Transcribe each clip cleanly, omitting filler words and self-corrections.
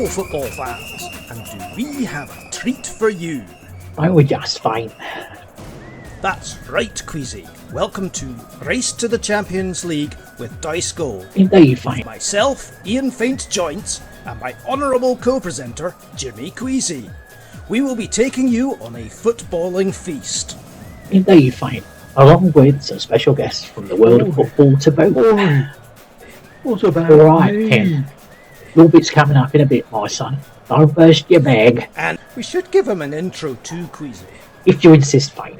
football fans, and do we have a treat for you? I would just fine. That's right, Queasy. Welcome to Race to the Champions League with Dice Goal. Indeed, fine. Myself, Iain Feint Joints, and my honourable co-presenter, Jimmy Queasy. We will be taking you on a footballing feast. Indeed, fine. Along with some special guests from the world of football to boot. What about Alright, me? Ken. Your bit's coming up in a bit, my son. Don't burst your bag. And we should give him an intro too, Queasy. If you insist, fine.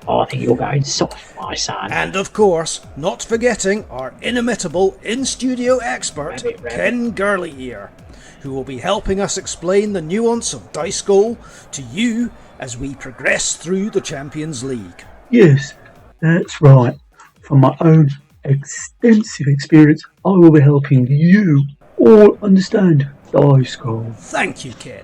I think you're going soft, my son. And of course, not forgetting our inimitable in-studio expert, Rabbit. Ken GirlyEar, who will be helping us explain the nuance of Dice Goal to you as we progress through the Champions League. Yes, that's right. From my own extensive experience, I will be helping you all understand Dice Goal. Thank you, Ken.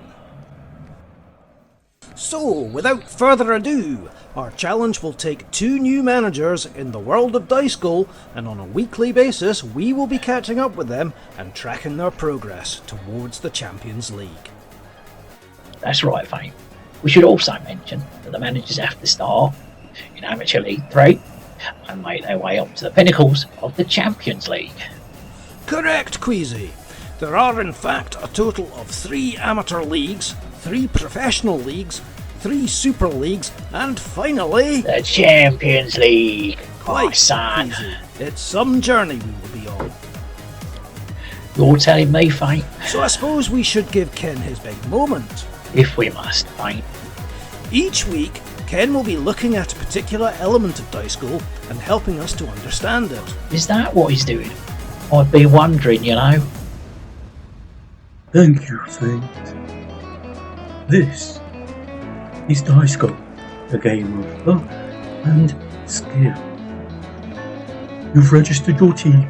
So, without further ado, our challenge will take 2 new managers in the world of Dice Goal, and on a weekly basis we will be catching up with them and tracking their progress towards the Champions League. That's right, fine. We should also mention that the managers have to start in Amateur League 3 and make their way up to the pinnacles of the Champions League. Correct, Queasy. There are in fact a total of 3 amateur leagues, 3 professional leagues, 3 super leagues, and finally... The Champions League, my Quite son. Queasy. It's some journey we will be on. You're telling me, fine? So I suppose we should give Ken his big moment. If we must, fine. Each week, Ken will be looking at a particular element of Dice Goal and helping us to understand it. Is that what he's doing? I'd be wondering, you know. Thank you, Feint. This is Dice Goal, a game of luck and skill. You've registered your team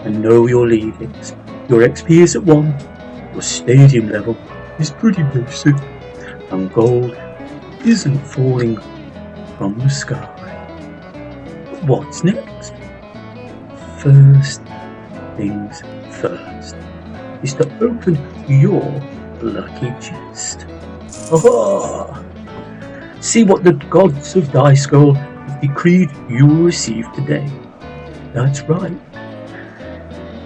and know your leadings. Your XP is at 1, your stadium level is pretty basic, and gold isn't falling from the sky. But what's next? First things first is to open your lucky chest. Aha! See what the gods of Dice Goal have decreed you will receive today. That's right.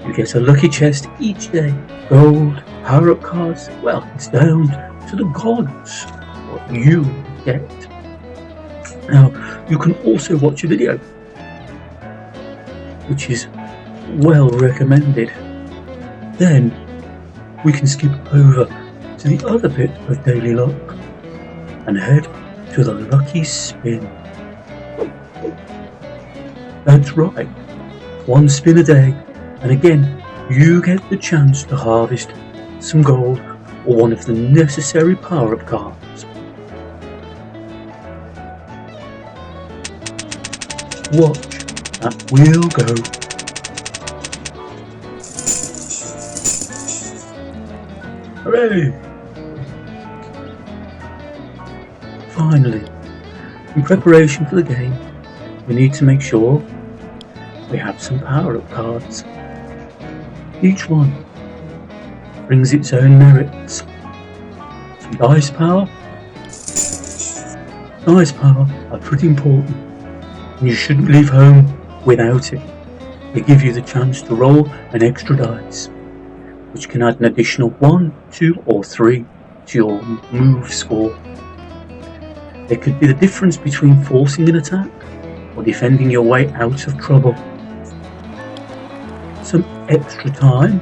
You get a lucky chest each day. Gold, power-up cards, well, it's down to the gods what you get. Now, you can also watch a video, which is well recommended. Then, we can skip over to the other bit of daily luck and head to the lucky spin. That's right, 1 spin a day, and again, you get the chance to harvest some gold or one of the necessary power-up cards. Watch that wheel go. Hooray! Finally, in preparation for the game, we need to make sure we have some power-up cards. Each one brings its own merits. Some dice power. Dice power are pretty important, and you shouldn't leave home without it. They give you the chance to roll an extra dice, which can add an additional 1, 2 or 3 to your move score. They could be the difference between forcing an attack or defending your way out of trouble. Some extra time.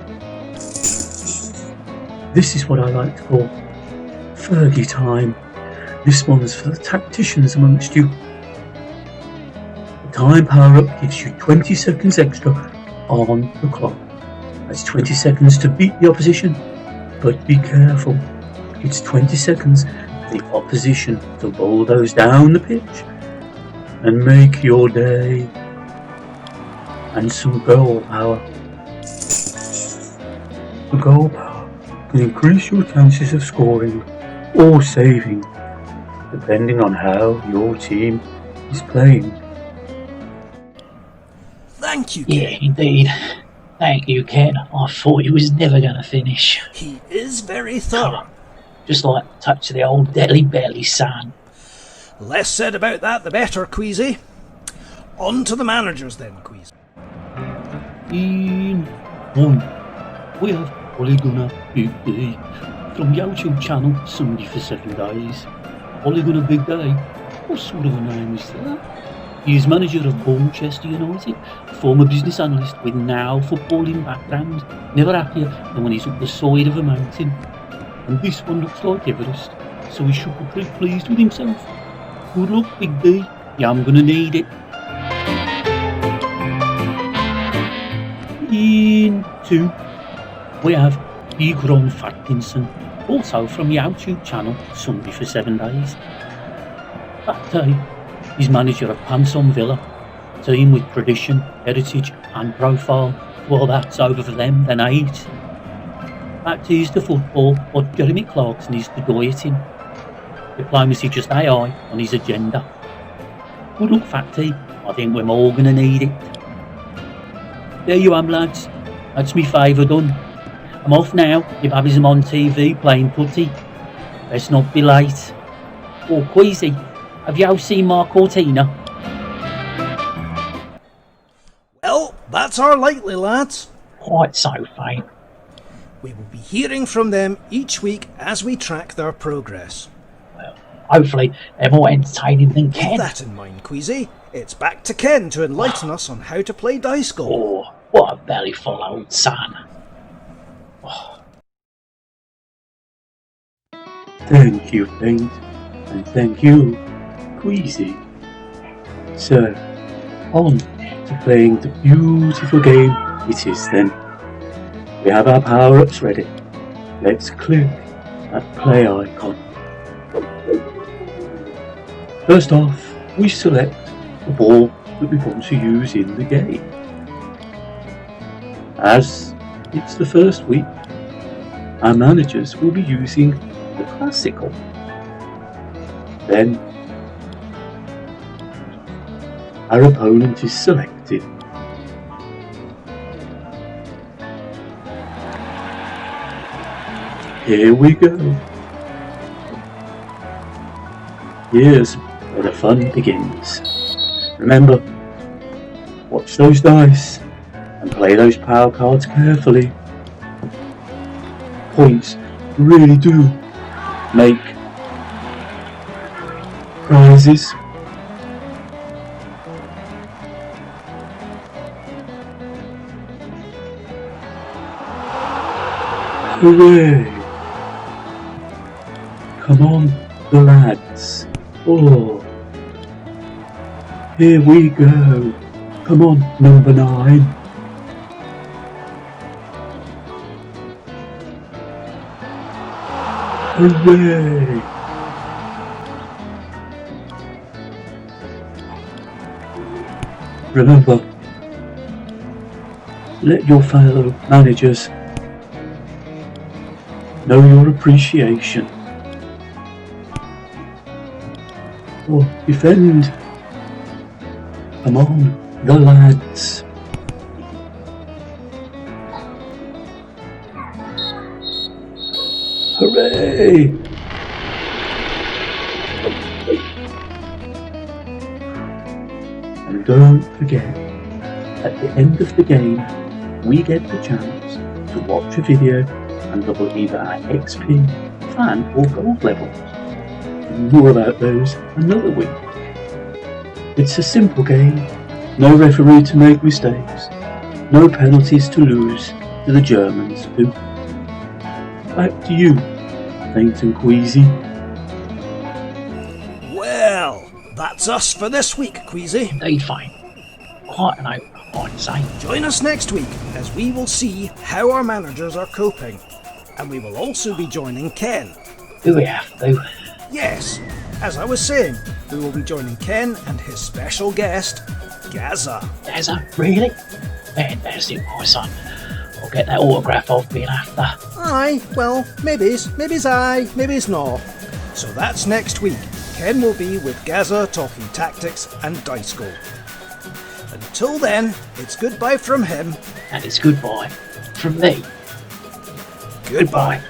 This is what I like to call Fergie time. This one's for the tacticians amongst you. The time power-up gives you 20 seconds extra on the clock. That's 20 seconds to beat the opposition, but be careful. It's 20 seconds for the opposition to bulldoze down the pitch and make your day. And some goal power. The goal power can increase your chances of scoring or saving, depending on how your team is playing. Thank you, Ken. Yeah, indeed. Thank you, Ken. I thought you was never going to finish. He is very thorough. Just like the touch of the old deadly belly, son. Less said about that, the better, Queasy. On to the managers then, Queasy. In one, we have Polygonal Big Day from YouTube channel Sunday for 7 days. Polygonal Big Day? What sort of a name is that? He is manager of Manchester United, former business analyst with now footballing background, never happier than when he's up the side of a mountain. And this one looks like Everest, so he should be pretty pleased with himself. Good luck, Big D. Yeah, I'm gonna need it. In 2, we have Big Ron Fatkinson, also from YouTube channel Sunday for 7 days. That day, he's manager of Panson Villa, team with tradition, heritage and profile. Well, that's over for them, then 8. That is the football, what Jeremy Clarkson is the dieting. Diplomacy just AI on his agenda. Good luck, Fatty. I think we're all gonna need it. There you am, lads. That's me favour done. I'm off now. Your babbies am on TV playing putty. Let's not be late. Oh, Queasy, have you seen Mark Cortina? Well, that's our likely lads. Quite so, Feint. We will be hearing from them each week as we track their progress. Well, hopefully they're more entertaining than With Ken. that in mind, Queasy, it's back to Ken to enlighten us on how to play dice golf. Oh, what a bellyful old son. Oh. Thank you, Feint, and thank you, Queasy. So, on to playing the beautiful game it is then. We have our power-ups ready. Let's click that play icon. First off, we select the ball that we want to use in the game. As it's the first week, our managers will be using the classical. Then, our opponent is selected. Here we go. Here's where the fun begins. Remember, watch those dice and play those power cards carefully. Points really do make prizes. Hooray! Come on, the lads. Oh, here we go. Come on, number 9. Hooray! Remember, let your fellow managers know your appreciation. Or defend. Come on, the lads. Hooray! And don't forget, at the end of the game, we get the chance to watch a video and double either our XP, fan or gold levels. More about those another week. It's a simple game, no referee to make mistakes, no penalties to lose to the Germans who... Back to you, Feint and Queasy. Well, that's us for this week, Queasy. Indeed, Feint. Quite an opener, I'd say. Join us next week as we will see how our managers are coping. And we will also be joining Ken. Do we have to? Yes, as I was saying, we will be joining Ken and his special guest, Gaza. Gaza? Really? Fantastic, my son. I'll get that autograph I've been after. Aye, well, maybe's aye, maybe's not. So that's next week. Ken will be with Gaza talking tactics and dice golf. Until then, it's goodbye from him. And it's goodbye from me. Goodbye.